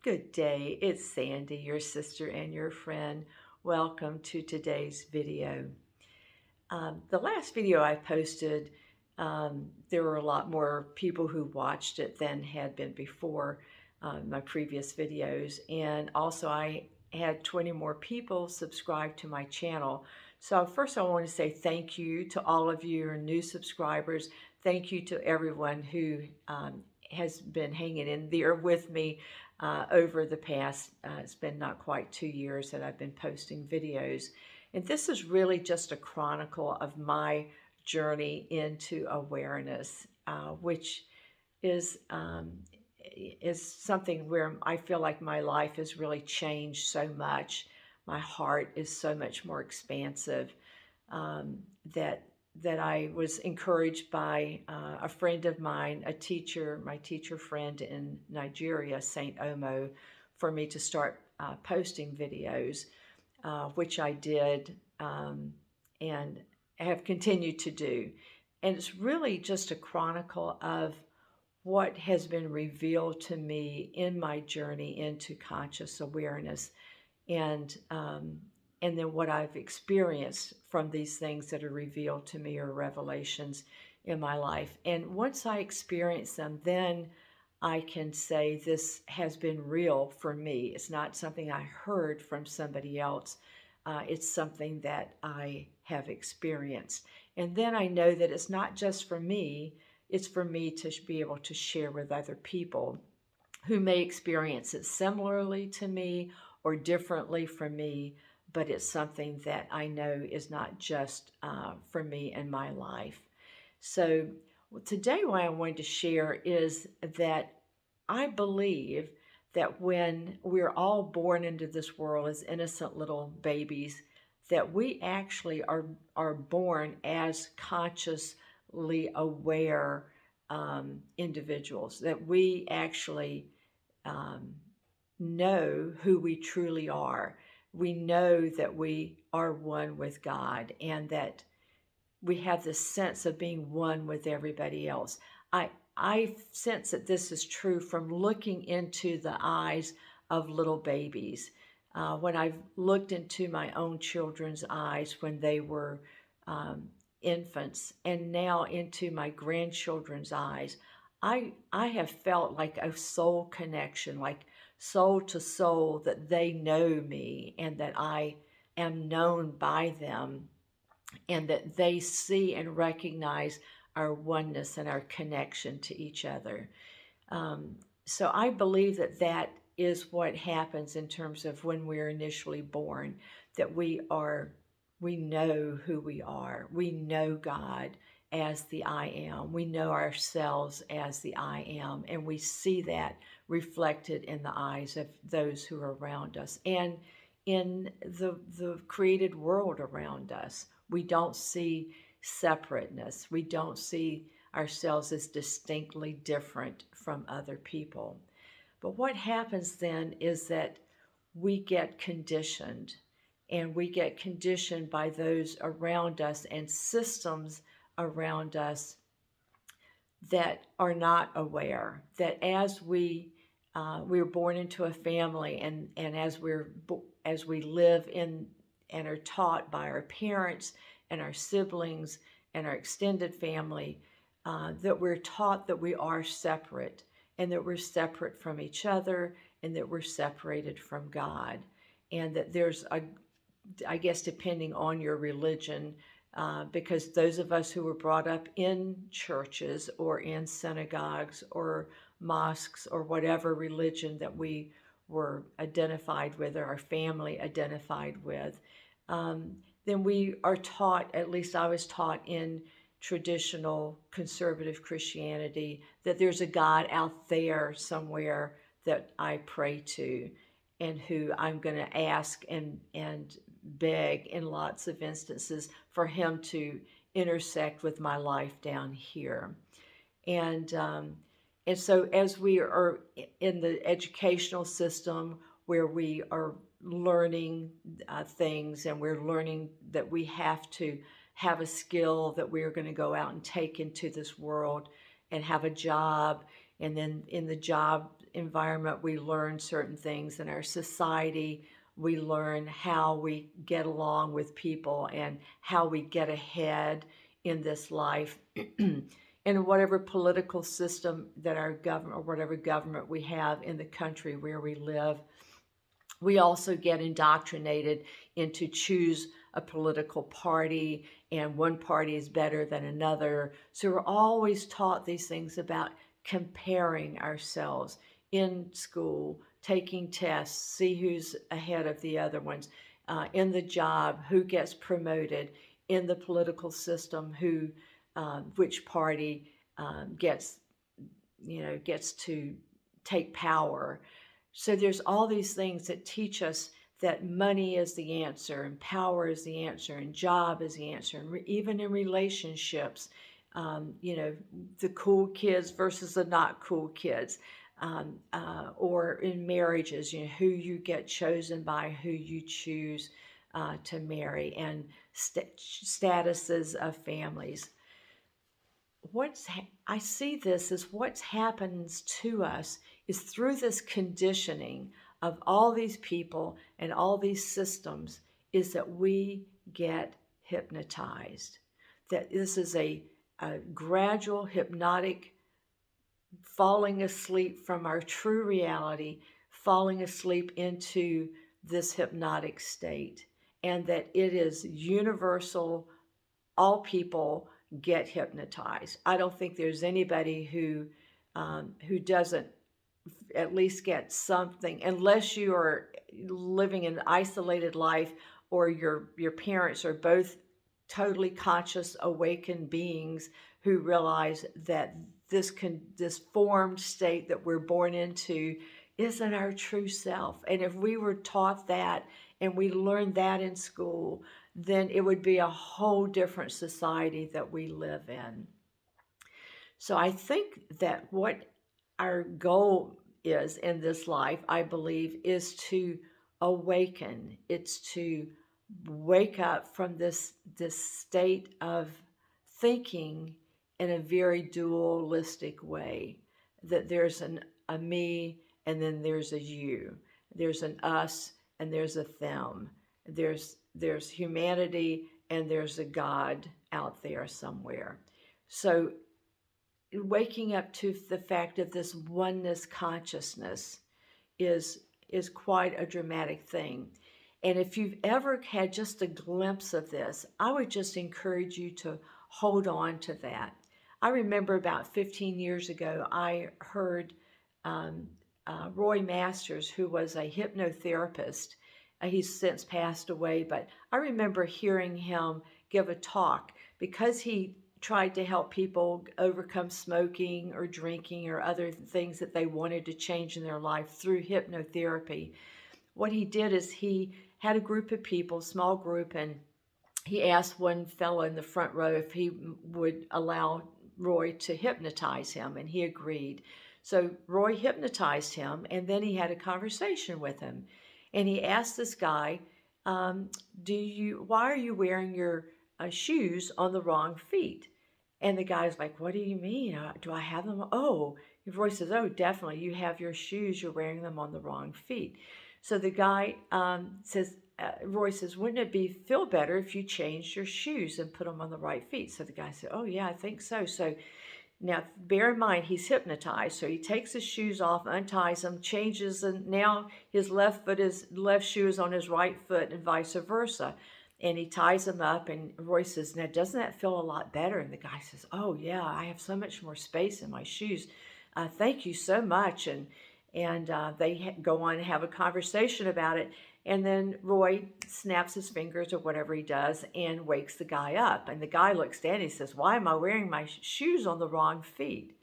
Good day, it's Sandy, your sister and your friend. Welcome to today's video. The last video I posted, there were a lot more people who watched it than had been before my previous videos. And also I had 20 more people subscribe to my channel. So first I want to say thank you to all of you new subscribers. Thank you to everyone who has been hanging in there with me over the past, it's been not quite 2 years that I've been posting videos. And this is really just a chronicle of my journey into awareness, which is something where I feel like my life has really changed so much. My heart is so much more expansive that I was encouraged by a friend of mine, a teacher, my teacher friend in Nigeria, Saint Omo, for me to start posting videos, which I did and have continued to do. And it's really just a chronicle of what has been revealed to me in my journey into conscious awareness, and then what I've experienced from these things that are revealed to me, or revelations in my life. And once I experience them, then I can say this has been real for me. It's not something I heard from somebody else. It's something that I have experienced. And then I know that it's not just for me, it's for me to be able to share with other people who may experience it similarly to me or differently from me, but it's something that I know is not just for me and my life. So today what I wanted to share is that I believe that when we're all born into this world as innocent little babies, that we actually are born as consciously aware individuals, that we actually know who we truly are. We know that we are one with God, and that we have this sense of being one with everybody else. I sense that this is true from looking into the eyes of little babies. When I've looked into my own children's eyes when they were infants, and now into my grandchildren's eyes, I have felt like a soul connection, like soul to soul, that they know me and that I am known by them, and that they see and recognize our oneness and our connection to each other. So I believe that that is what happens in terms of when we're initially born, that we know who we are. We know God as the I am. We know ourselves as the I am, and we see that reflected in the eyes of those who are around us and in the created world around us. We don't see separateness. We don't see ourselves as distinctly different from other people. But what happens then is that we get conditioned, and we get conditioned by those around us and systems around us that are not aware, that as we're born into a family, and as we live in and are taught by our parents and our siblings and our extended family, that we're taught that we are separate, and that we're separate from each other, and that we're separated from God. And that there's I guess depending on your religion, because those of us who were brought up in churches or in synagogues or mosques or whatever religion that we were identified with, or our family identified with, then we are taught, at least I was taught in traditional conservative Christianity, that there's a God out there somewhere that I pray to, and who I'm going to ask and beg in lots of instances for him to intersect with my life down here. And so as we are in the educational system, where we are learning things, and we're learning that we have to have a skill that we're going to go out and take into this world and have a job, and then in the job environment, we learn certain things. In our society, we learn how we get along with people and how we get ahead in this life. In whatever political system that our government, or whatever government we have in the country where we live, we also get indoctrinated into choose a political party, and one party is better than another. So we're always taught these things about comparing ourselves in school, taking tests, see who's ahead of the other ones, in the job, who gets promoted, in the political system, who, which party gets to take power. So there's all these things that teach us that money is the answer, and power is the answer, and job is the answer, and even in relationships, the cool kids versus the not cool kids, or in marriages, who you get chosen by, who you choose to marry, and statuses of families. I see this as what happens to us is through this conditioning of all these people and all these systems, is that we get hypnotized. That this is a gradual hypnotic falling asleep from our true reality, falling asleep into this hypnotic state, and that it is universal. All people get hypnotized. I don't think there's anybody who doesn't at least get something, unless you are living an isolated life, or your parents are both totally conscious, awakened beings who realize that this formed state that we're born into isn't our true self. And if we were taught that and we learned that in school, then it would be a whole different society that we live in. So I think that what our goal is in this life, I believe, is to awaken. It's to wake up from this state of thinking in a very dualistic way, that there's a me and then there's a you. There's an us and there's a them. There's humanity and there's a God out there somewhere. So waking up to the fact of this oneness consciousness is quite a dramatic thing. And if you've ever had just a glimpse of this, I would just encourage you to hold on to that. I remember about 15 years ago, I heard Roy Masters, who was a hypnotherapist. He's since passed away, but I remember hearing him give a talk because he tried to help people overcome smoking or drinking or other things that they wanted to change in their life through hypnotherapy. What he did is he had a group of people, small group, and he asked one fellow in the front row if he would allow Roy to hypnotize him, and he agreed. So Roy hypnotized him, and then he had a conversation with him. And he asked this guy, why are you wearing your shoes on the wrong feet? And the guy's like, what do you mean? Do I have them? Oh, Roy says, oh, definitely. You have your shoes. You're wearing them on the wrong feet. So the guy says, Roy says, wouldn't it feel better if you changed your shoes and put them on the right feet? So the guy said, oh, yeah, I think so. So now, bear in mind, he's hypnotized. So he takes his shoes off, unties them, changes, and now his left shoe is on his right foot and vice versa. And he ties them up, and Roy says, now, doesn't that feel a lot better? And the guy says, oh, yeah, I have so much more space in my shoes. Thank you so much. And they go on and have a conversation about it. And then Roy snaps his fingers or whatever he does and wakes the guy up. And the guy looks down and he says, why am I wearing my shoes on the wrong feet?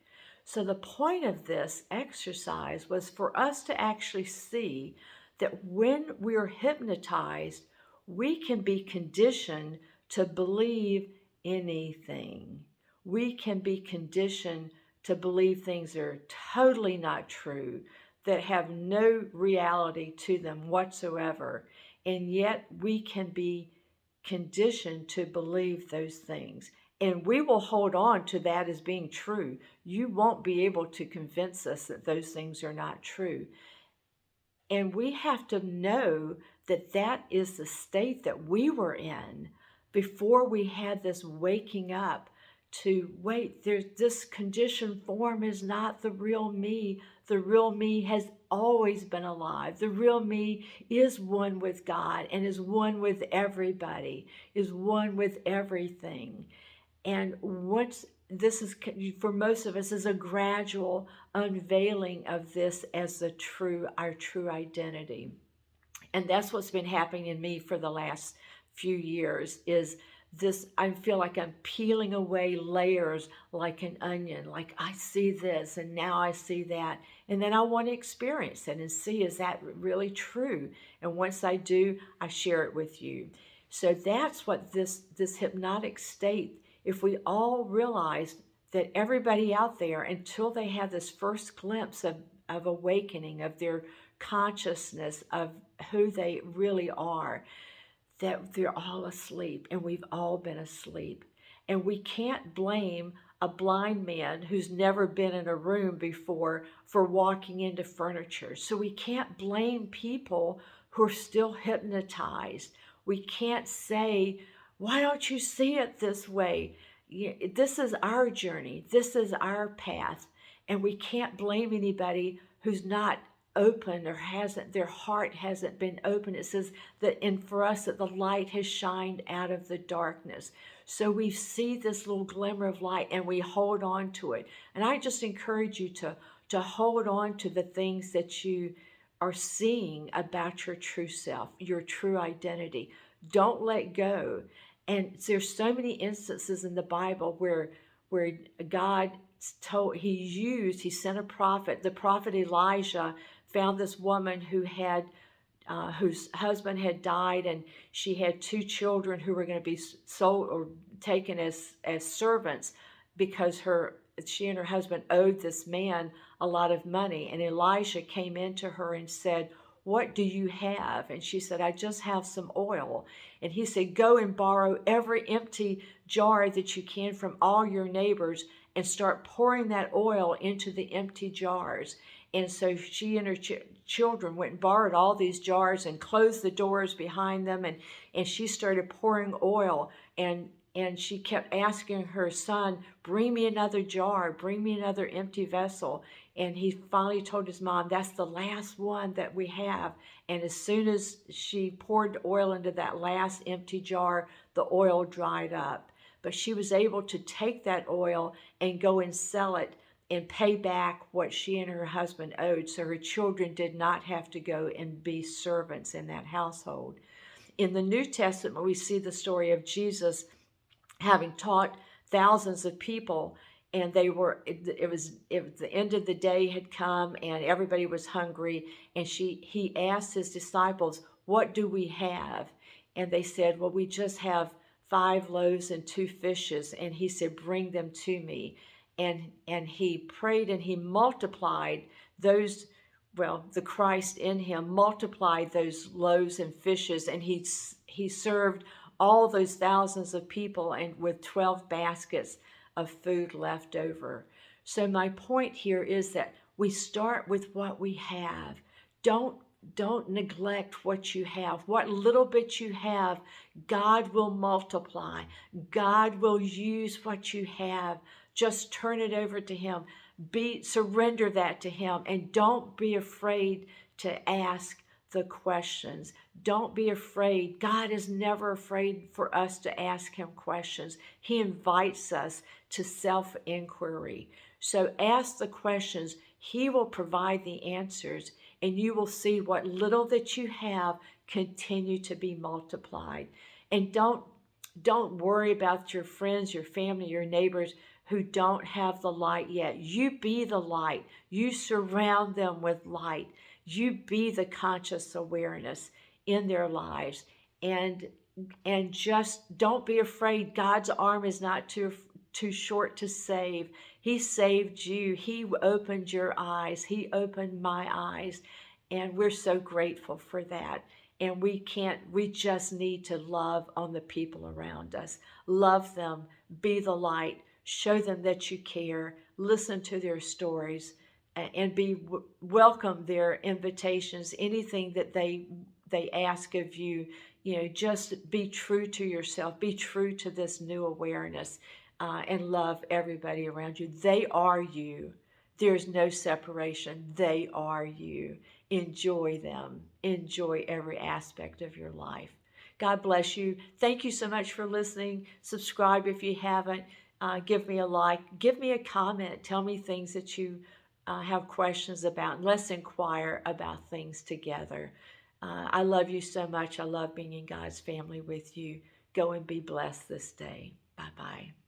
So the point of this exercise was for us to actually see that when we're hypnotized, we can be conditioned to believe anything. We can be conditioned to believe things that are totally not true, that have no reality to them whatsoever. And yet we can be conditioned to believe those things. And we will hold on to that as being true. You won't be able to convince us that those things are not true. And we have to know that that is the state that we were in before we had this waking up to, wait, there's this conditioned form is not the real me. The real me has always been alive. The real me is one with God and is one with everybody, is one with everything. And once this is, for most of us, is a gradual unveiling of this as our true identity. And that's what's been happening in me for the last few years, is this, I feel like I'm peeling away layers like an onion. Like, I see this and now I see that. And then I want to experience it and see, is that really true? And once I do, I share it with you. So that's what this hypnotic state, if we all realized that everybody out there, until they have this first glimpse of awakening, of their consciousness, of who they really are, that they're all asleep, and we've all been asleep. And we can't blame a blind man who's never been in a room before for walking into furniture. So we can't blame people who are still hypnotized. We can't say, why don't you see it this way? This is our journey. This is our path. And we can't blame anybody who's not open or their heart hasn't been open. It says that for us that the light has shined out of the darkness. So we see this little glimmer of light and we hold on to it. And I just encourage you to hold on to the things that you are seeing about your true self, your true identity. Don't let go. And there's so many instances in the Bible where God he sent a prophet. The prophet Elijah found this woman whose husband had died, and she had 2 children who were going to be sold or taken as servants because she and her husband owed this man a lot of money. And Elijah came into her and said, what do you have? And she said, I just have some oil. And he said, go and borrow every empty jar that you can from all your neighbors and start pouring that oil into the empty jars. And so she and her children went and borrowed all these jars and closed the doors behind them. And she started pouring oil. And she kept asking her son, bring me another jar, bring me another empty vessel. And he finally told his mom, that's the last one that we have. And as soon as she poured oil into that last empty jar, the oil dried up. But she was able to take that oil and go and sell it and pay back what she and her husband owed. So her children did not have to go and be servants in that household. In the New Testament, we see the story of Jesus having taught thousands of people, and it was the end of the day had come and everybody was hungry, and he asked his disciples, what do we have? And they said, well, we just have 5 loaves and 2 fishes. And he said, bring them to me. And he prayed and he multiplied those, the Christ in him multiplied those loaves and fishes, and he served all those thousands of people, and with 12 baskets of food left over. So my point here is that we start with what we have. Don't neglect what you have. What little bit you have, God will multiply. God will use what you have. Just turn it over to him. Surrender that to him, and don't be afraid to ask the questions. Don't be afraid. God is never afraid for us to ask him questions. He invites us to self-inquiry. So ask the questions. He will provide the answers, and you will see what little that you have continue to be multiplied. And don't worry about your friends, your family, your neighbors who don't have the light yet. You be the light. You surround them with light. You be the conscious awareness in their lives, and just don't be afraid. God's arm is not too short to save. He saved you. He opened your eyes. He opened my eyes, and we're so grateful for that. And we just need to love on the people around us. Love them, be the light, show them that you care, listen to their stories, and welcome their invitations, anything that they ask of you. Just be true to yourself, be true to this new awareness, and love everybody around you. They are you. There's no separation. They are you. Enjoy them. Enjoy every aspect of your life. God bless you. Thank you so much for listening. Subscribe if you haven't. Give me a like. Give me a comment. Tell me things that you have questions about. Let's inquire about things together. I love you so much. I love being in God's family with you. Go and be blessed this day. Bye-bye.